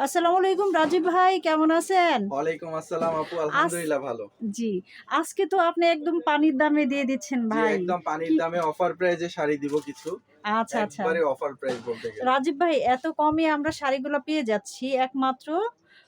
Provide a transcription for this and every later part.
আসসালামু আলাইকুম রাজীব ভাই, কেমন আছেন? ওয়ালাইকুম আসসালাম আপু, আলহামদুলিল্লাহ ভালো। জি, আজকে তো আপনি একদম পানির দামে দিয়ে দিচ্ছেন জি, ভাই। একদম পানির কি দামে অফার প্রাইজে শাড়ি দিব কিছু। আচ্ছা, আচ্ছা। একবারে অফার প্রাইস বলতে গেলে। রাজীব ভাই, এত কমে আমরা শাড়িগুলো পেয়ে যাচ্ছি একমাত্র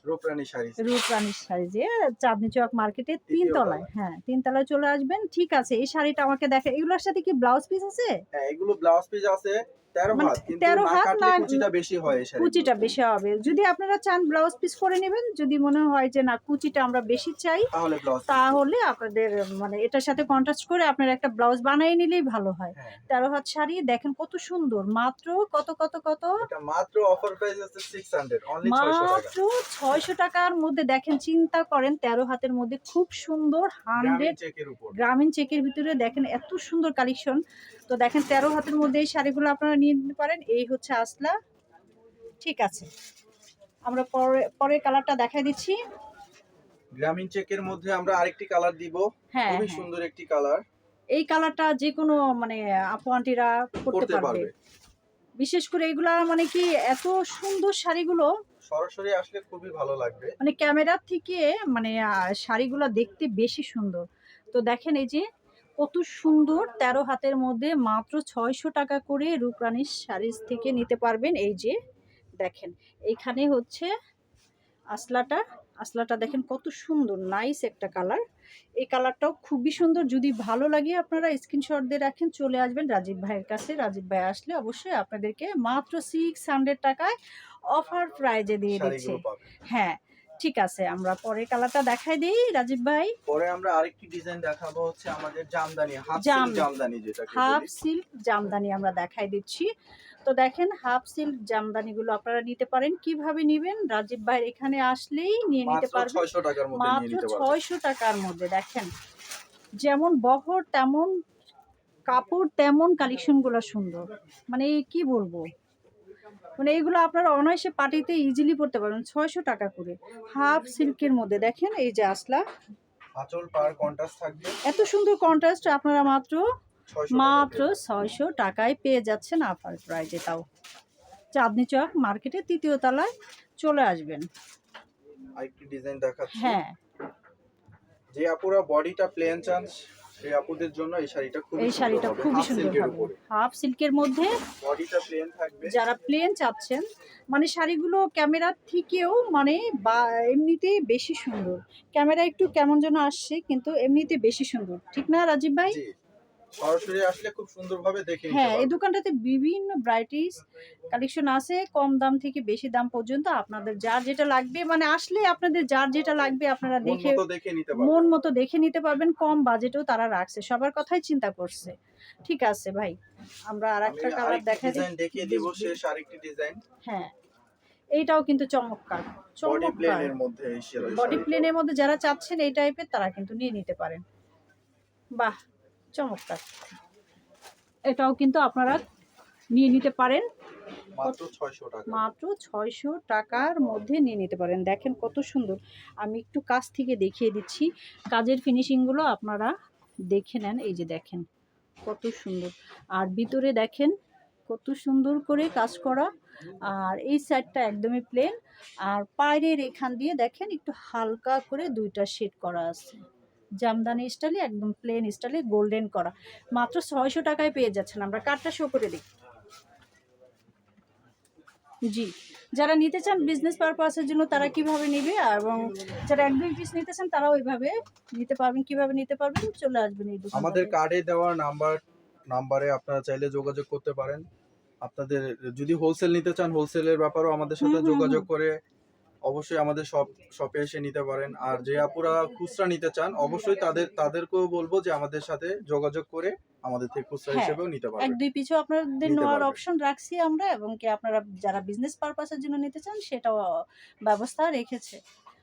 রূপরানী শাড়ি রূপরানীর শাড়ি যে চাঁদনী চক মার্কেটের ৩ তৃতীয় তলায়। তলায়। হ্যাঁ, ৩ তলায় চলে আসবেন। ঠিক আছে, এই শাড়িটা আমাকে দেখেন। এগুলোর সাথে কি ব্লাউজ পিস আছে? হ্যাঁ, এগুলো ব্লাউজ পিস আছে ১৩ মানে হাত, কিন্তু ১৩ না হাত কাটলে না, কুচিটা বেশি হয় এই কুচিটা শাড়িগুলোতে। বেশি হবে। যদি আপনারা চান ব্লাউজ পিস করে নিবেন, যদি মনে হয় যে না কুচিটা আমরা বেশি চাই, তাহলে ব্লাউজ পিস করব। তাহলে আপনাদের মানে এটার সাথে কন্ট্রাস্ট করে আপনারা একটা ব্লাউজ বানিয়ে নিলেই ভালো হয়। হ্যাঁ, ১৩ হাত শাড়ি দেখেন কত সুন্দর। মাত্র কত? এটা মাত্র অফার প্রাইস আছে 600, অনলি ৬০০ টাকা। মাত্র ৳৬০০ র মধ্যে দেখেন, চিন্তা করেন ১৩ হাতের মধ্যে খুব সুন্দর গ্রামীণ 100 চেকের উপর। গ্রামীণ চেকের ভিতরে দেখেন এত সুন্দর কালেকশন। তো দেখেন ১৩ হাতের মধ্যে এই শাড়িগুলো আপনারা নিয়ে নিতে পারেন। এই হচ্ছে আসলা। ঠিক আছে। আমরা পরের কালারটা দেখাই দিচ্ছি। গ্রামীণ চেকের মধ্যে আমরা আরেকটি কালার দিব। হ্যাঁ, খুবই হ্যাঁ। সুন্দর একটি কালার। এই কালারটা যেকোনো মানে আপু আন্টিরা পড়তে পড়তে পারবে। পারবে। বিশেষ করে এগুলা মানে কি এত সুন্দর শাড়িগুলো, সরাসরি আসলে খুবই ভালো লাগবে। মানে ক্যামেরার থেকে মানে শাড়িগুলা দেখতে বেশি সুন্দর। তো দেখেন এই যে কত সুন্দর ১৩ হাতের মধ্যে মাত্র ৳৬০০ করে রূপরানীর শাড়িজ থেকে নিতে পারবেন। এই যে দেখেন এইখানে হচ্ছে আসলাটা, আসলাটা দেখেন কত সুন্দর, নাইস একটা কালার। এই কালারটাও খুবই সুন্দর। যদি ভালো লাগে আপনারা স্ক্রিনশট দিয়ে রাখেন, চলে আসবেন রাজীব ভাইয়ের কাছে। রাজীব ভাই আসলে অবশ্যই আপনাদেরকে মাত্র ৳600 অফার প্রাইজে দিয়ে দিচ্ছে। শাড়িগুলো পাবে। হ্যাঁ, ঠিক আছে। আমরা পরের কালারটা দেখাই দেই রাজীব ভাই। পরে আমরা আরেকটি ডিজাইন দেখাবো, হচ্ছে আমাদের জামদানি, হাফ জাম সিল্ক জামদানি যেটাকে হাফ বলি। সিল্ক জামদানি আমরা দেখাই দিচ্ছি। তো দেখেন হাফ সিল্ক জামদানিগুলো আপনারা নিতে পারেন। কিভাবে নিবেন? রাজীব ভাইয়ের এখানে আসলেই নিয়ে নিতে মাত্র পারবেন। ৬০০ টাকার মধ্যে নিয়ে মাত্র নিতে পারবেন। ৳৬০০ র মধ্যে দেখেন। যেমন বহর তেমন কাপড়, তেমন কালেকশন গুলা সুন্দর। মানে কি বলবো? মানে এগুলো আপনারা অনায়াসে পার্টিতে ইজিলি পড়তে পারবেন ৳৬০০ করে। হাফ সিল্কের মধ্যে দেখেন এই যে আসলা। আঁচল পার কন্ট্রাস্ট থাকবে এত সুন্দর কন্ট্রাস্ট আপনারা মাত্র ৬০০ টাকায় পেয়ে যাবেন। ৳৬০০ পেয়ে যাচ্ছেন অফার প্রাইজে, তাও চাঁদনী চক মার্কেটের ৩য় তলায় চলে আসবেন। আরেকটি ডিজাইন দেখাচ্ছি। হ্যাঁ, যে আপুরা বডিটা প্লেন চান, সেই আপুদের জন্য এই শাড়িটা খুবই এই সুন্দর শাড়িটা হবে, খুবই হাফ সুন্দর সিল্কের হবে। উপরে। হাফ সিল্কের মধ্যে বডিটা প্লেন থাকবে। যারা প্লেন চাচ্ছেন, মানে শাড়িগুলো ক্যামেরার থেকেও মানে বা এমনিতেই বেশি সুন্দর। ক্যামেরা একটু কেমন যেন আসছে, কিন্তু এমনিতে বেশি সুন্দর। ঠিক না রাজীব ভাই? জি, সরাসরি আসলে খুব সুন্দরভাবে দেখে নিতে হ্যাঁ, এই পারবেন। দোকানটাতে বিভিন্ন ভ্যারাইটিস কালেকশন আছে, কম দাম থেকে বেশি দাম পর্যন্ত। আপনাদের যার যেটা লাগবে, মানে আসলে আপনাদের যার যেটা লাগবে আপনারা মন দেখে মতো দেখে নিতে মন পারবেন। মতো দেখে নিতে পারবেন। কম বাজেটেও তারা রাখছে। সবার কথাই চিন্তা করছে। ঠিক আছে ভাই। আমরা আমি আরেকটা কালার আরেকটি দেখাই দিই। ডিজাইন দেখিয়ে দিব, শেষ আরেকটি ডিজাইন। হ্যাঁ, এইটাও কিন্তু চমৎকার, বডি চমৎকার। প্লেনের মধ্যে এই বডি শাড়িটাও। প্লেনের মধ্যে যারা চাচ্ছেন এই টাইপের, তারা কিন্তু নিয়ে নিতে পারেন। বাহ! চমৎকার। এটাও কিন্তু আপনারা নিয়ে নিতে পারেন। মাত্র ৬০০ টাকা। মাত্র ৳৬০০ র মধ্যে নিয়ে নিতে পারেন। দেখেন কত সুন্দর। আমি একটু কাছ থেকে দেখিয়ে দিচ্ছি। কাজের ফিনিশিং গুলো আপনারা দেখে নেন। এই যে দেখেন কত সুন্দর। আর ভিতরে দেখেন কত সুন্দর করে কাজ করা। আর এই সাইডটা একদমই প্লেন। আর পায়ের এখান দিয়ে দেখেন একটু হালকা করে ২ টা শেড করা আছে। জামদানি স্টাইলে, একদম প্লেন স্টাইলে গোল্ডেন করা। মাত্র ৳৬০০ পেয়ে যাচ্ছেন। আমরা কার্ডটা শো করে দিই। জি। যারা নিতে চান বিজনেস পারপাস এর জন্য তারা কিভাবে নিবে, এবং যারা ১-২ পিস নিতে চান তারাও ওইভাবে নিতে পারবেন। কিভাবে নিতে পারবেন? চলে আসবেন এই আমাদের দোকানটাতে। কার্ডে দেওয়া নাম্বারে আপনারা চাইলে যোগাযোগ করতে পারেন। আপনাদের যদি হোলসেল নিতে চান, হোলসেলের ব্যাপারেও আমাদের হুম, সাথে হুম, যোগাযোগ হুম। করে অবশ্যই আমাদের শপে এসে নিতে পারেন। আর যে আপুরা খুচরা নিতে চান, অবশ্যই তাদেরকেও বলবো যে আমাদের সাথে যোগাযোগ করে আমাদের থেকে খুচরা হ্যাঁ, হিসেবেও নিতে পারবেন। ১-২ পিসও আপনাদের নিতে নেওয়ার পারবেন। অপশন রাখছি আমরা, এবং কি আপনারা যারা বিজনেস পারপাস এর জন্য নিতে চান সেটাও ব্যবস্থা রেখেছে।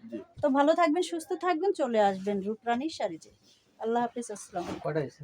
জি। তো ভালো থাকবেন, সুস্থ থাকবেন, চলে আসবেন রূপরানী শাড়িতে। আল্লাহ হাফেজ, আসসালামু আলাইকুম। কয়টা হইছে?